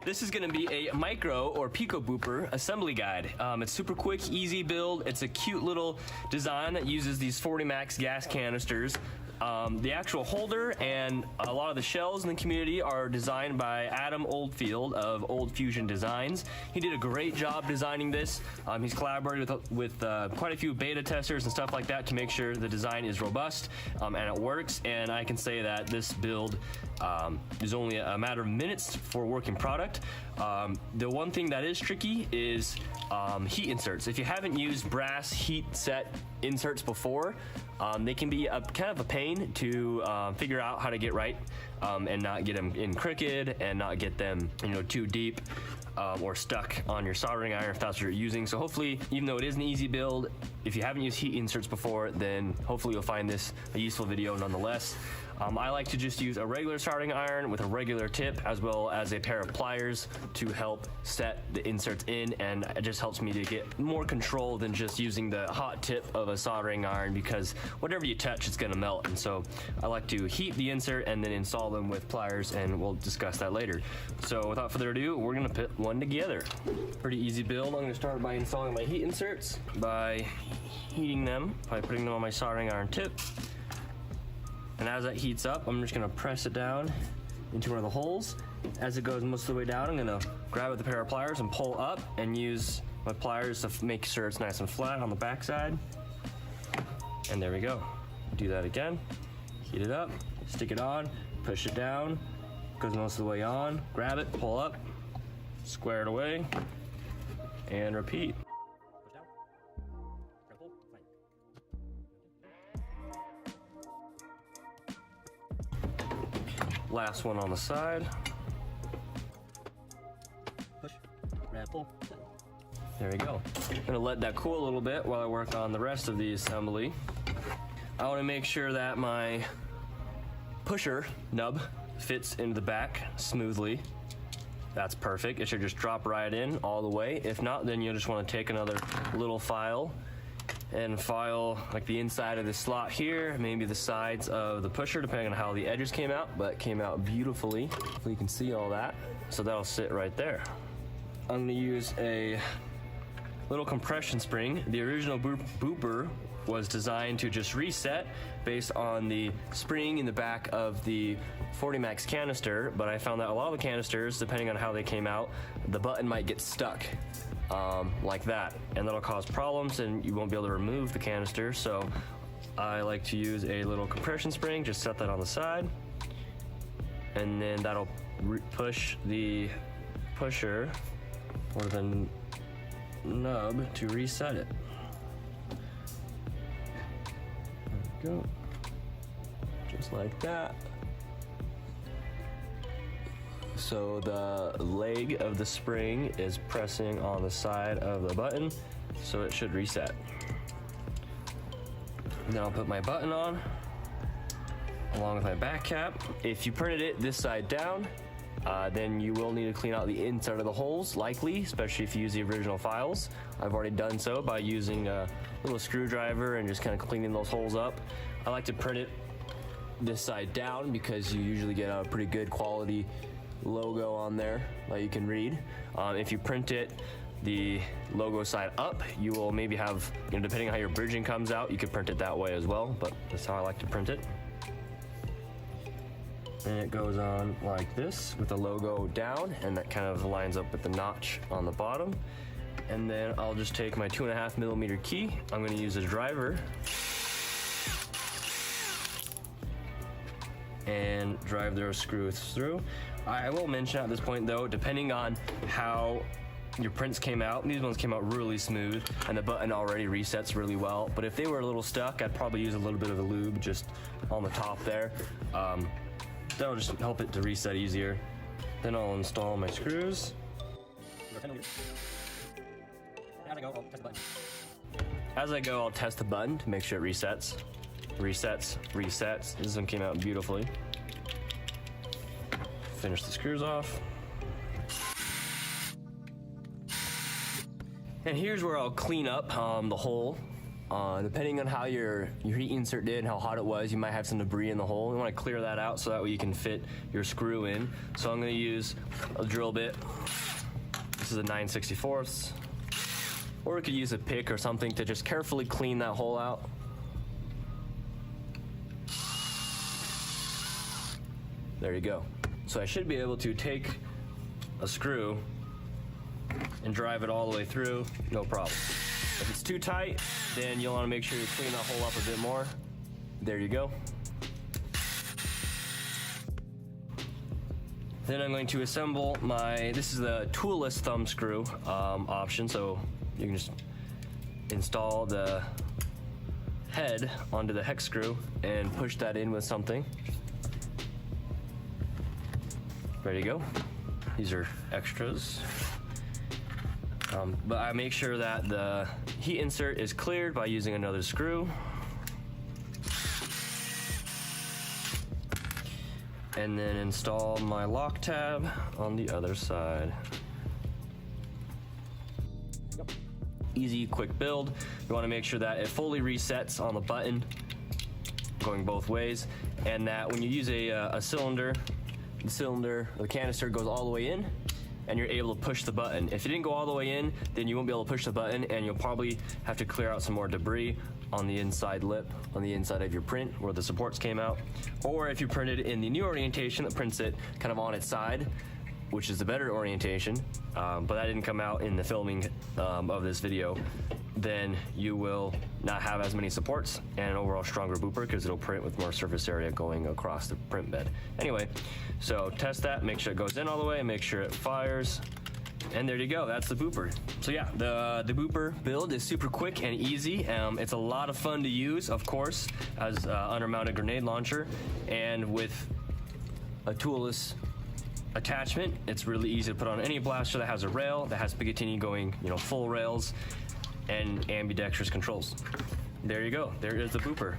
This is gonna be a micro or Pico Booper assembly guide. It's super quick, easy build. It's a cute little design that uses these 40 max gas canisters. The actual holder and a lot of the shells in the community are designed by Adam Oldfield of Old Fusion Designs. He did a great job designing this. He's collaborated with quite a few beta testers and stuff like that to make sure the design is robust and it works. And I can say that this build is only a matter of minutes for working product. The one thing that is tricky is heat inserts. If you haven't used brass heat set inserts before, they can be kind of a pain to figure out how to get right and not get them in crooked and not get them, too deep or stuck on your soldering iron if that's what you're using. So hopefully, even though it is an easy build, if you haven't used heat inserts before, then hopefully you'll find this a useful video nonetheless. I like to just use a regular soldering iron with a regular tip as well as a pair of pliers to help set the inserts in, and it just helps me to get more control than just using the hot tip of a soldering iron, because whatever you touch it's gonna melt. And so I like to heat the insert and then install them with pliers, and we'll discuss that later. So without further ado, we're gonna put one together. Pretty easy build. I'm gonna start by installing my heat inserts by heating them by putting them on my soldering iron tip. And as that heats up, I'm just gonna press it down into one of the holes. As it goes most of the way down, I'm gonna grab it with a pair of pliers and pull up and use my pliers to make sure it's nice and flat on the back side. And there we go. Do that again. Heat it up, stick it on, push it down, goes most of the way on, grab it, pull up, square it away, and repeat. Last one on the side. Push, grab, pull. There we go. I'm gonna let that cool a little bit while I work on the rest of the assembly. I wanna make sure that my pusher nub fits into the back smoothly. That's perfect. It should just drop right in all the way. If not, then you'll just wanna take another little file and file like the inside of the slot here, maybe the sides of the pusher, depending on how the edges came out, but it came out beautifully. Hopefully you can see all that. So that'll sit right there. I'm gonna use a little compression spring. The original Booper was designed to just reset based on the spring in the back of the 40 max canister, but I found that a lot of the canisters, depending on how they came out, the button might get stuck. Like that, and that'll cause problems and you won't be able to remove the canister. So I like to use a little compression spring, just set that on the side, and then that'll push the pusher or the nub to reset it. There we go, just like that. So the leg of the spring is pressing on the side of the button, so it should reset. Then I'll put my button on, along with my back cap. If you printed it this side down, then you will need to clean out the inside of the holes, likely, especially if you use the original files. I've already done so by using a little screwdriver and just kind of cleaning those holes up. I like to print it this side down because you usually get a pretty good quality logo on there that you can read. If you print it the logo side up, you will maybe have, depending on how your bridging comes out, you could print it that way as well, but that's how I like to print it. And it goes on like this with the logo down, and that kind of lines up with the notch on the bottom. And then I'll just take my 2.5 millimeter key. I'm gonna use a driver and drive those screws through. I will mention at this point though, depending on how your prints came out, these ones came out really smooth and the button already resets really well. But if they were a little stuck, I'd probably use a little bit of a lube just on the top there. That'll just help it to reset easier. Then I'll install my screws. As I go, I'll test the button to make sure it resets. Resets, resets. This one came out beautifully. Finish the screws off. And here's where I'll clean up the hole Depending on how your heat insert did and how hot it was, you might have some debris in the hole. You want to clear that out so that way you can fit your screw in. So I'm going to use a drill bit. This is a 9/64. Or you could use a pick or something to just carefully clean that hole out. There you go. So I should be able to take a screw and drive it all the way through, no problem. If it's too tight, then you'll want to make sure you clean that hole up a bit more. There you go. Then I'm going to assemble this is the toolless thumb screw option, so you can just install the head onto the hex screw and push that in with something. There you go. These are extras. But I make sure that the heat insert is cleared by using another screw. And then install my lock tab on the other side. Yep. Easy, quick build. You want to make sure that it fully resets on the button, going both ways, and that when you use a cylinder, the canister goes all the way in, and you're able to push the button. If it didn't go all the way in, then you won't be able to push the button, and you'll probably have to clear out some more debris on the inside lip, on the inside of your print where the supports came out. Or if you printed in the new orientation that prints it kind of on its side, which is the better orientation, but that didn't come out in the filming of this video, then you will not have as many supports and an overall stronger booper because it'll print with more surface area going across the print bed. Anyway, so test that, make sure it goes in all the way, and make sure it fires. And there you go, that's the booper. So yeah, the booper build is super quick and easy. It's a lot of fun to use, of course, as an undermounted grenade launcher. And with a toolless attachment, it's really easy to put on any blaster that has a rail, that has Picatinny going, full rails, and ambidextrous controls. There you go, there is the booper.